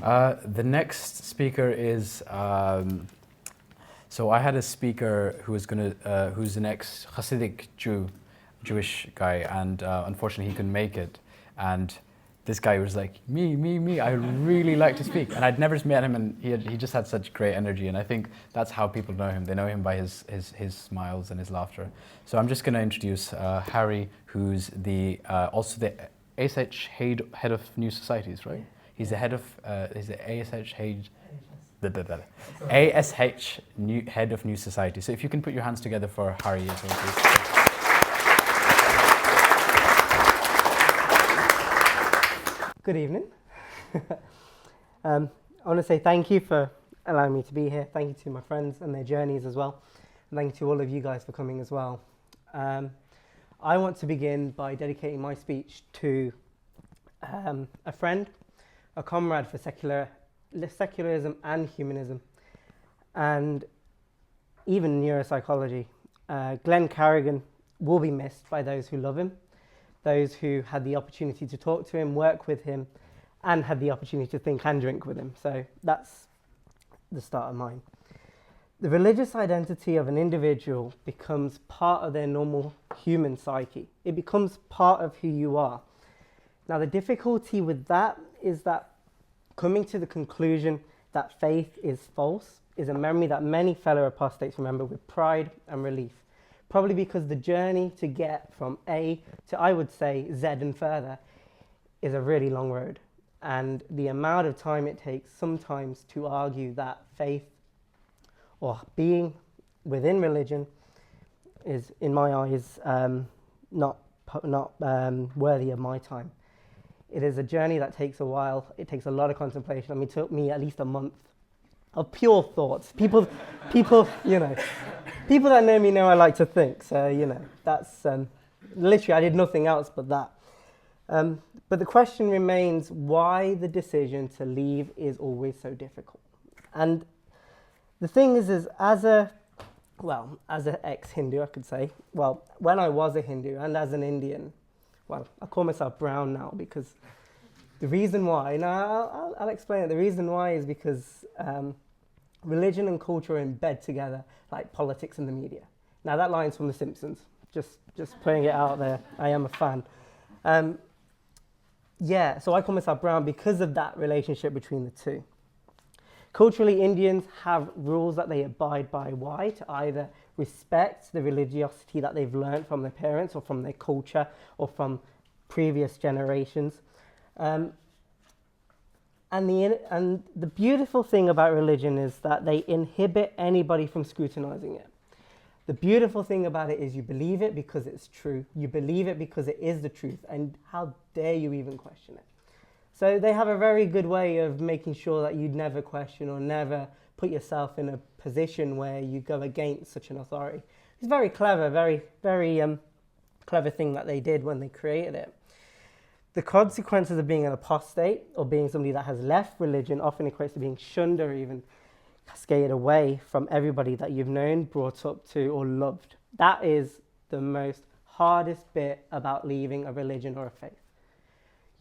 The next speaker is, so I had a speaker who's an ex-Hasidic Jewish guy, and unfortunately he couldn't make it. And this guy was like, me, I really like to speak. And I'd never met him, and he just had such great energy. And I think that's how people know him. They know him by his smiles and his laughter. So I'm just going to introduce Harry, who's also the ASH head of New Societies, right? He's the head of he's the ASH head. ASH head of New Society. So if you can put your hands together for Harry as well, please. Good evening. I want to say thank you for allowing me to be here. Thank you to my friends and their journeys as well. And thank you to all of you guys for coming as well. I want to begin by dedicating my speech to a friend, a comrade for secularism and humanism, and even neuropsychology. Glenn Carrigan will be missed by those who love him, those who had the opportunity to talk to him, work with him, and had the opportunity to think and drink with him. So that's the start of mine. The religious identity of an individual becomes part of their normal human psyche. It becomes part of who you are. Now, the difficulty with that is that coming to the conclusion that faith is false is a memory that many fellow apostates remember with pride and relief. Probably because the journey to get from A to, I would say, Z and further is a really long road. And the amount of time it takes sometimes to argue that faith or being within religion is, in my eyes, not worthy of my time. It is a journey that takes a while. It takes a lot of contemplation. I mean, it took me at least a month of pure thoughts. People, people that know me know I like to think. So, that's literally, I did nothing else but that. But the question remains why the decision to leave is always so difficult. And the thing is as an ex-Hindu, I could say, well, when I was a Hindu and as an Indian, well, I call myself brown now because the reason why, now I'll explain it. The reason why is because religion and culture are in bed together like politics and the media. Now that line's from The Simpsons, just putting it out there. I am a fan. So I call myself brown because of that relationship between the two. Culturally, Indians have rules that they abide by. Why? To either respect the religiosity that they've learned from their parents or from their culture or from previous generations. And the beautiful thing about religion is that they inhibit anybody from scrutinizing it. The beautiful thing about it is you believe it because it's true. You believe it because it is the truth. And how dare you even question it? So they have a very good way of making sure that you never question or never put yourself in a position where you go against such an authority. It's very clever, very clever thing that they did when they created it. The consequences of being an apostate or being somebody that has left religion often equates to being shunned or even cascaded away from everybody that you've known, brought up to, or loved. That is the most hardest bit about leaving a religion or a faith.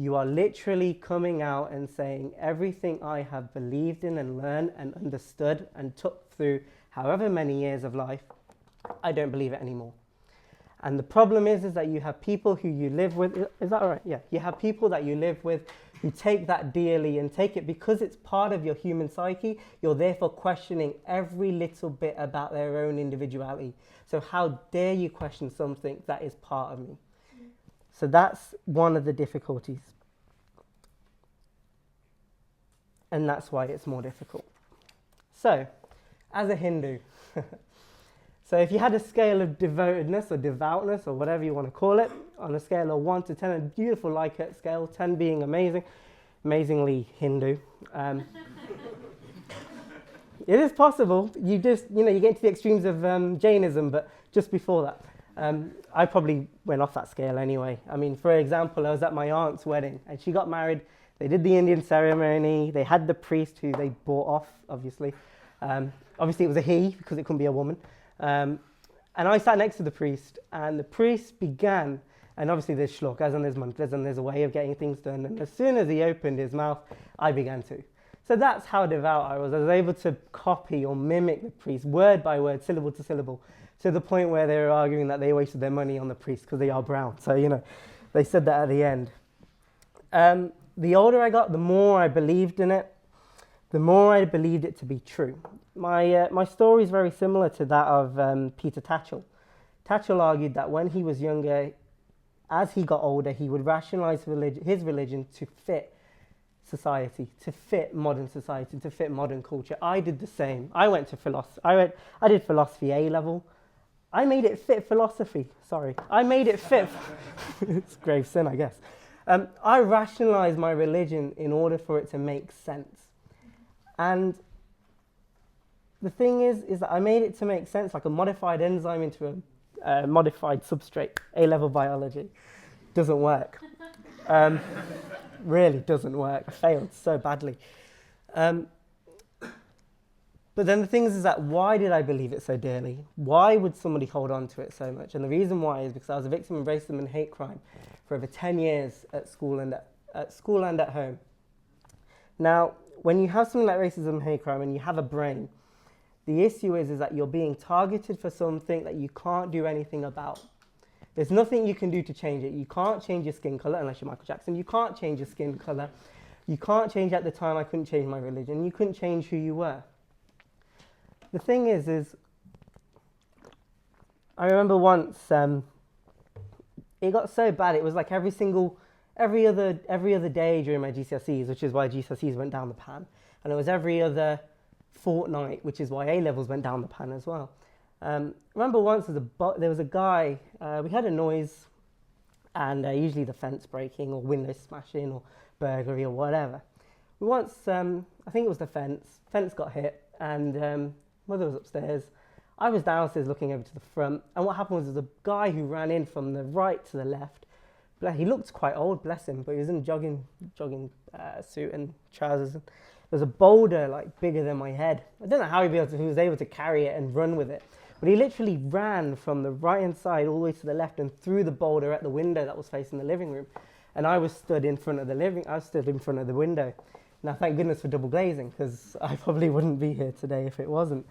You are literally coming out and saying everything I have believed in and learned and understood and took through however many years of life, I don't believe it anymore. And the problem is that you have people who you live with. Is that all right? Yeah. You have people that you live with who take that dearly and take it because it's part of your human psyche. You're therefore questioning every little bit about their own individuality. So how dare you question something that is part of me? So that's one of the difficulties. And that's why it's more difficult. So, as a Hindu, so if you had a scale of devotedness or devoutness or whatever you want to call it, on a scale of 1 to 10, a beautiful Likert scale, 10 being amazingly Hindu. It is possible. You get into the extremes of Jainism, but just before that. I probably went off that scale anyway. I mean, for example, I was at my aunt's wedding and she got married. They did the Indian ceremony. They had the priest who they bought off, obviously. Obviously, it was a he because it couldn't be a woman. And I sat next to the priest, and the priest began, and obviously there's shlokas and there's mantras and there's a way of getting things done. And as soon as he opened his mouth, I began to. So that's how devout I was. I was able to copy or mimic the priest word by word, syllable to syllable, to the point where they were arguing that they wasted their money on the priest because they are brown. So, they said that at the end. The older I got, the more I believed in it, the more I believed it to be true. My story is very similar to that of Peter Tatchell. Tatchell argued that when he was younger, as he got older, he would rationalize his religion to fit society, to fit modern society, to fit modern culture. I did the same. I went to philosophy. I did philosophy A level. I made it fit philosophy. Sorry. I made it fit. It's grave sin, I guess. I rationalized my religion in order for it to make sense. And the thing is that I made it to make sense, like a modified enzyme into a modified substrate. A-level biology doesn't work. Really doesn't work. I failed so badly. But then the thing is that why did I believe it so dearly? Why would somebody hold on to it so much? And the reason why is because I was a victim of racism and hate crime for over 10 years at school and at home. Now, when you have something like racism and hate crime and you have a brain, the issue is that you're being targeted for something that you can't do anything about. There's nothing you can do to change it. You can't change your skin color unless you're Michael Jackson. You can't change your skin color. You can't change at the time I couldn't change my religion. You couldn't change who you were. The thing is I remember once it got so bad. It was like every other day during my GCSEs, which is why GCSEs went down the pan, and it was every other fortnight, which is why A levels went down the pan as well. Remember once there was a guy, we heard a noise, and usually the fence breaking or window smashing or burglary or whatever. Once, I think it was the fence got hit, and mother was upstairs. I was downstairs looking over to the front, and what happened was there was a guy who ran in from the right to the left. He looked quite old, bless him, but he was in a jogging suit and trousers. There was a boulder like bigger than my head. I don't know how he was able to carry it and run with it, but he literally ran from the right hand side all the way to the left and threw the boulder at the window that was facing the living room. And I stood in front of the window. Now, thank goodness for double glazing, because I probably wouldn't be here today if it wasn't.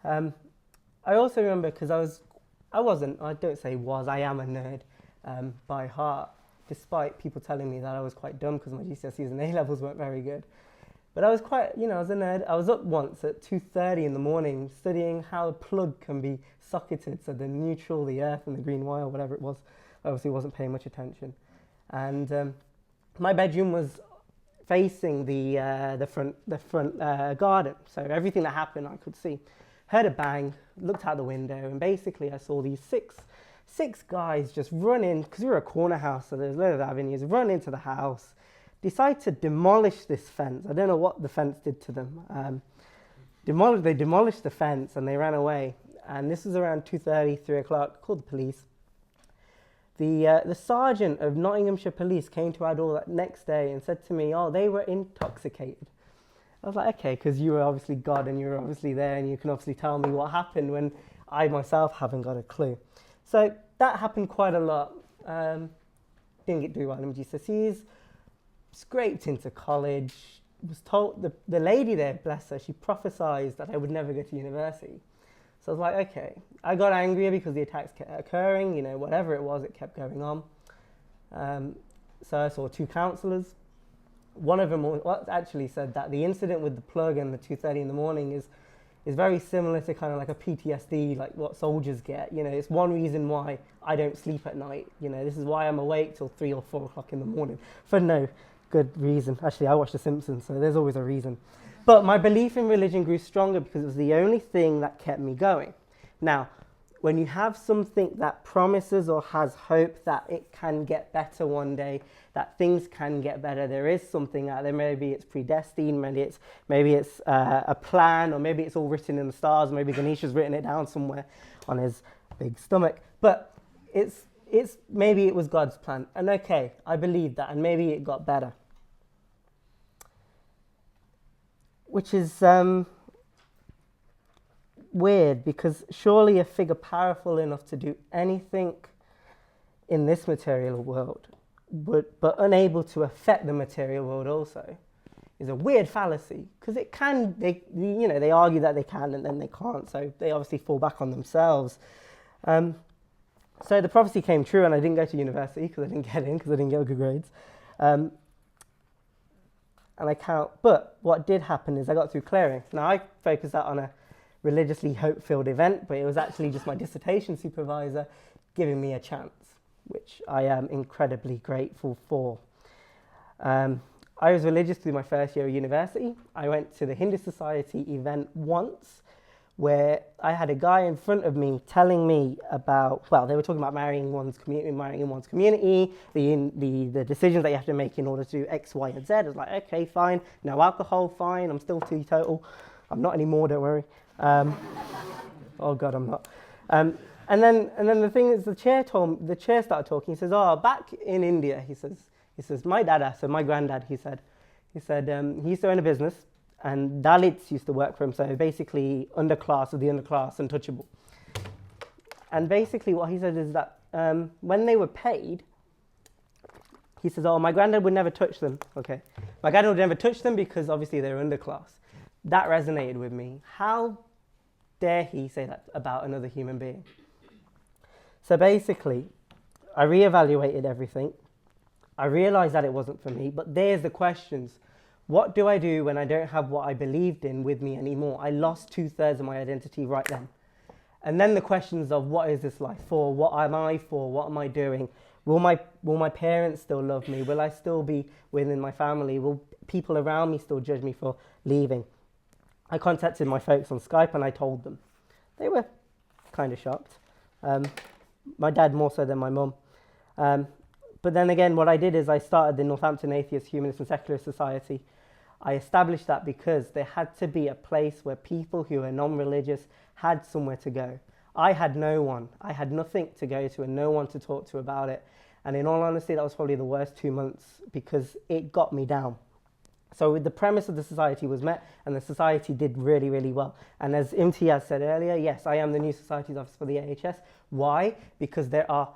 I also remember, because I am a nerd by heart, despite people telling me that I was quite dumb because my GCSEs and A-levels weren't very good. But I was quite, I was a nerd. I was up once at 2:30 in the morning studying how a plug can be socketed, so the neutral, the earth, and the green wire, whatever it was. I obviously wasn't paying much attention. And my bedroom was facing the front garden, so everything that happened I could see. Heard a bang, looked out the window, and basically I saw these six guys just run in, because we were a corner house, so there's loads of avenues, run into the house, decide to demolish this fence. I don't know what the fence did to them. They demolished the fence and they ran away. And this was around 2:30, 3 o'clock, called the police. The sergeant of Nottinghamshire Police came to our door that next day and said to me, they were intoxicated. I was like, okay, because you were obviously God and you were obviously there and you can obviously tell me what happened when I myself haven't got a clue. So that happened quite a lot. Didn't get do well in GCSEs, scraped into college, was told, the lady there, bless her, she prophesied that I would never go to university. So I was like, okay. I got angrier because the attacks kept occurring, whatever it was, it kept going on. So I saw 2 counsellors. One of them actually said that the incident with the plug and the 2:30 in the morning is very similar to kind of like a PTSD, like what soldiers get. It's one reason why I don't sleep at night. This is why I'm awake till 3 or 4 o'clock in the morning for no good reason. Actually, I watch The Simpsons, so there's always a reason. But my belief in religion grew stronger because it was the only thing that kept me going. Now, when you have something that promises or has hope that it can get better one day, that things can get better, there is something out there. Maybe it's predestined, maybe it's a plan, or maybe it's all written in the stars. Maybe Ganesha's written it down somewhere on his big stomach. But maybe it was God's plan. And okay, I believe that, and maybe it got better. Which is weird, because surely a figure powerful enough to do anything in this material world, but unable to affect the material world also, is a weird fallacy, because it can, they argue that they can and then they can't, so they obviously fall back on themselves. So the prophecy came true, and I didn't go to university because I didn't get in, because I didn't get good grades. But what did happen is I got through clearing. Now, I focused that on a religiously hope-filled event, but it was actually just my dissertation supervisor giving me a chance, which I am incredibly grateful for. I was religious through my first year of university. I went to the Hindu Society event once, where I had a guy in front of me telling me about, well, they were talking about marrying in one's community, the decisions that you have to make in order to do X, Y, and Z. I was like, okay, fine, no alcohol, fine, I'm still teetotal. I'm not anymore, don't worry. Oh God, I'm not. And then the thing is, the chair started talking. He says, back in India, he says, my dada, so my granddad, he said, he used to own a business, and Dalits used to work for him, so basically underclass of the underclass, untouchable. And basically what he said is that when they were paid, he says, my granddad would never touch them. Okay, my granddad would never touch them because obviously they were underclass. That resonated with me. How dare he say that about another human being? So basically, I reevaluated everything. I realized that it wasn't for me, but there's the questions. What do I do when I don't have what I believed in with me anymore? I lost 2/3 of my identity right then. And then the questions of, what is this life for? What am I for? What am I doing? Will my parents still love me? Will I still be within my family? Will people around me still judge me for leaving? I contacted my folks on Skype and I told them. They were kind of shocked. My dad more so than my mum. But then again, what I did is I started the Northampton Atheist, Humanist and Secular Society. I established that because there had to be a place where people who are non-religious had somewhere to go. I had no one. I had nothing to go to and no one to talk to about it. And in all honesty, that was probably the worst 2 months because it got me down. So the premise of the society was met and the society did really, really well. And as Imtiaz said earlier, yes, I am the new Societies Officer for the AHS. Why? Because there are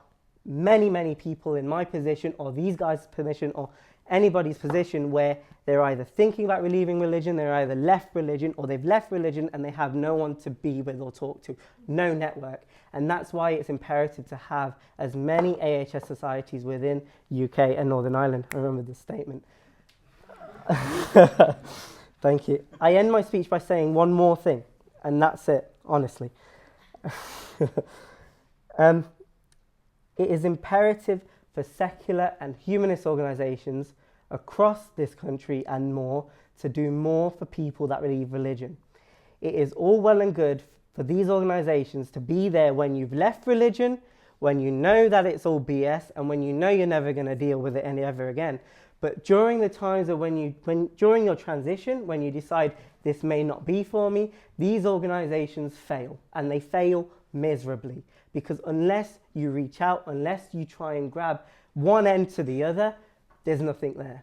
many, many people in my position or these guys' position or anybody's position where they're either thinking about leaving religion, they're either left religion, or they've left religion and they have no one to be with or talk to, no network. And that's why it's imperative to have as many AHS societies within UK and Northern Ireland. I remember this statement. Thank you. I end my speech by saying one more thing, and that's it, honestly. It is imperative for secular and humanist organisations across this country and more to do more for people that leave religion. It is all well and good for these organisations to be there when you've left religion, when you know that it's all BS, and when you know you're never going to deal with it any ever again. But during the times of during your transition, when you decide this may not be for me, these organisations fail, and they fail miserably. Because unless you reach out, unless you try and grab one end to the other, there's nothing there.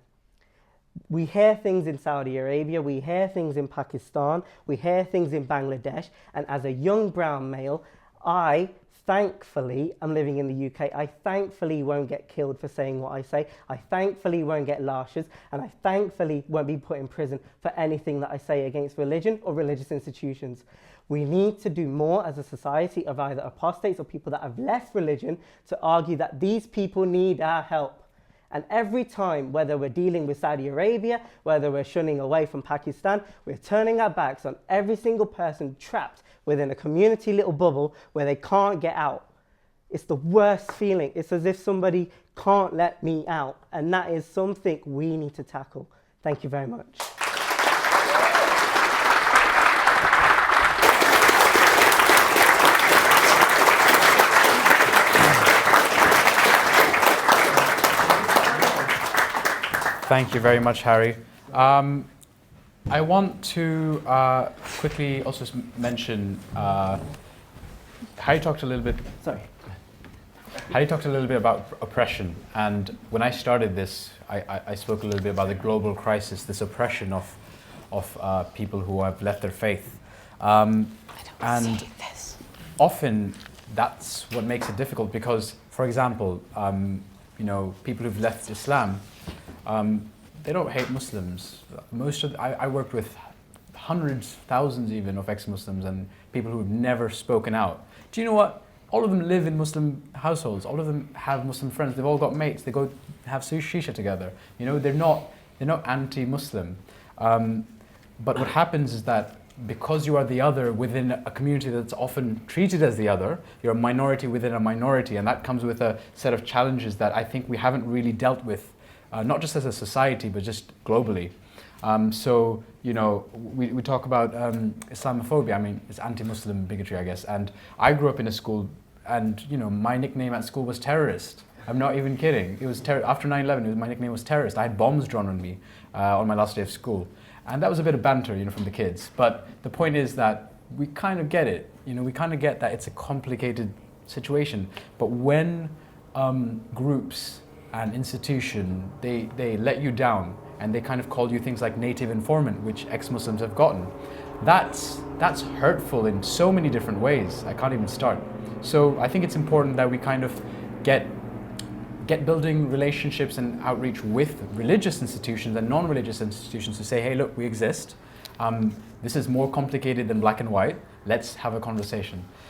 We hear things in Saudi Arabia, we hear things in Pakistan, we hear things in Bangladesh, and as a young brown male, I thankfully am living in the UK. I thankfully won't get killed for saying what I say. I thankfully won't get lashes, and I thankfully won't be put in prison for anything that I say against religion or religious institutions. We need to do more as a society of either apostates or people that have left religion to argue that these people need our help. And every time, whether we're dealing with Saudi Arabia, whether we're shunning away from Pakistan, we're turning our backs on every single person trapped within a community little bubble where they can't get out. It's the worst feeling. It's as if somebody can't let me out. And that is something we need to tackle. Thank you very much. Thank you very much, Harry. I want to quickly also mention, Harry talked a little bit about oppression, and when I started this, I spoke a little bit about the global crisis, this oppression of people who have left their faith. And often that's what makes it difficult because, for example, people who've left Islam, they don't hate Muslims. I worked with hundreds, thousands even of ex-Muslims and people who've never spoken out. Do you know what? All of them live in Muslim households. All of them have Muslim friends. They've all got mates. They go have shisha together. You know, they're not anti-Muslim. But what happens is that because you are the other within a community that's often treated as the other, you're a minority within a minority, and that comes with a set of challenges that I think we haven't really dealt with, not just as a society, but just globally. So, you know, we talk about Islamophobia. I mean, it's anti-Muslim bigotry, I guess. And I grew up in a school, and, you know, my nickname at school was terrorist. I'm not even kidding. It was after 9/11, my nickname was terrorist. I had bombs drawn on me on my last day of school. And that was a bit of banter, you know, from the kids. But the point is that we kind of get it. You know, we kind of get that it's a complicated situation. But when groups and institution, they let you down, and they kind of call you things like native informant, which ex-Muslims have gotten, that's hurtful in so many different ways. I can't even start. So I think it's important that we kind of get building relationships and outreach with religious institutions and non-religious institutions to say, hey, look, we exist. This is more complicated than black and white. Let's have a conversation.